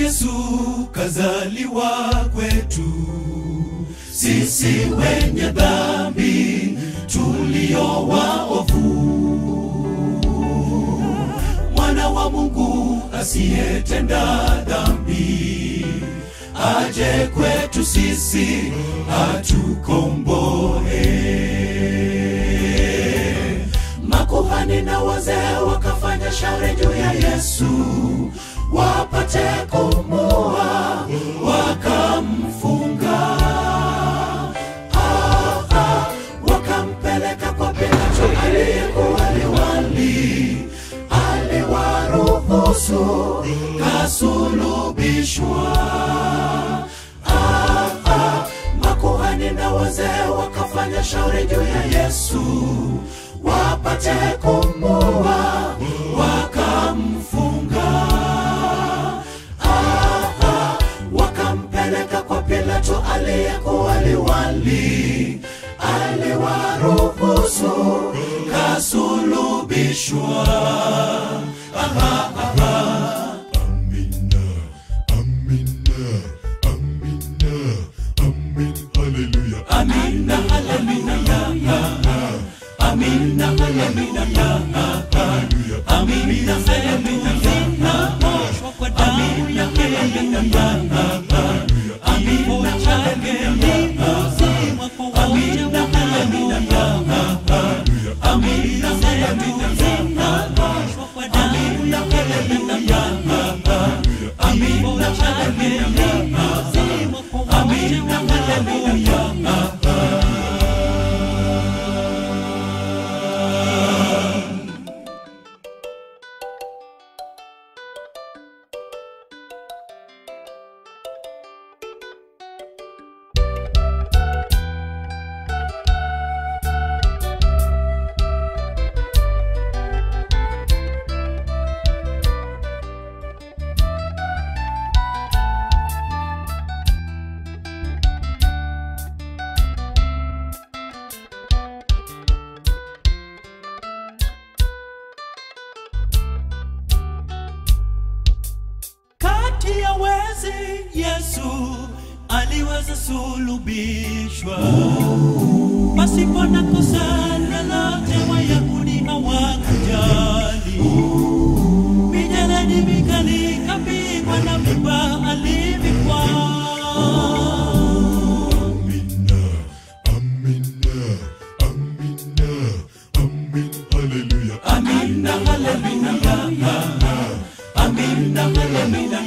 Yesu kazaliwa kwetu, sisi wenye dhambi tulio waovu. Mwana wa Mungu asiyetenda dhambi aje kwetu sisi atukomboe. Makuhani na wazee wakafanya shauri juu ya Yesu wapate kumua, wakamfunga. Wakampeleka kwa Pilato aliyekuwa liwali, aliwaruhusu kasulubishwa. Makuhani na wazee wakafanya shauri juu ya Yesu wapate kumua, wakamfunga. Wakampeleka kwa Pilato aliyekuwa liwali, aliwaruhusu kasulubishwa. Amina, amina, amina, amin, hallelujah. Amina, hallelujah. Amina, hallelujah. Amina, hallelujah. Kwa damu ya Amina, Yesu aliweza sulubishwa pasipo na kosa lolote, Wayahudi hawakujali. Mijeledi mikali kapigwa na miba alivikwa. Amina, amina, amina, amin, hallelujah. Amina, hallelujah. Amina, hallelujah.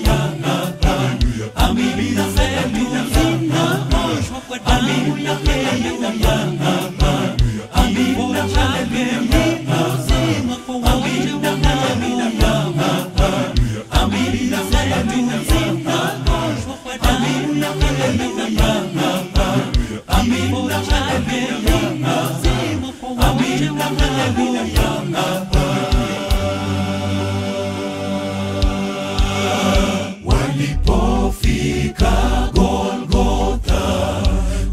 Amina, walipofika Golgotha,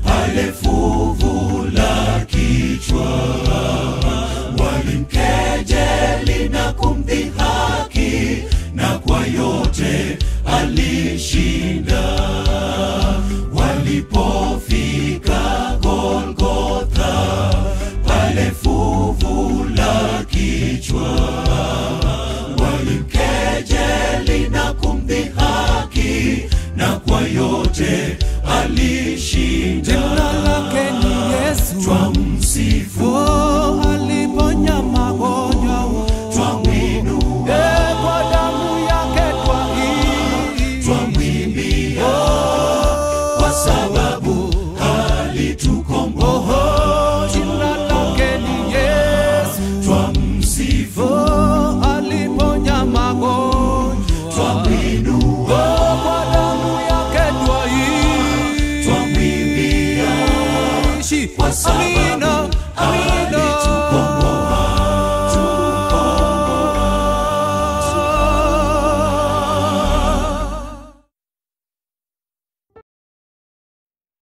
pale fuvu la kichwa, walimkejeli na kumdhihaki, na kwa yote alishinda. Walipofika Golgotha, pale fuvu la kichwa, walimkejeli na kumdhihaki, na kwa yote alishinda. Jina lake ni Yesu, twamsifu. Aliponya magonjwa, twamwinua. kwa damu yake twamwimbia, kwa sababu alitukomboa. Jina lake ni Yesu, twamsifu. aliponya magonjwa, twamwinua. kwa damu yake twamwimbia, kwa sababu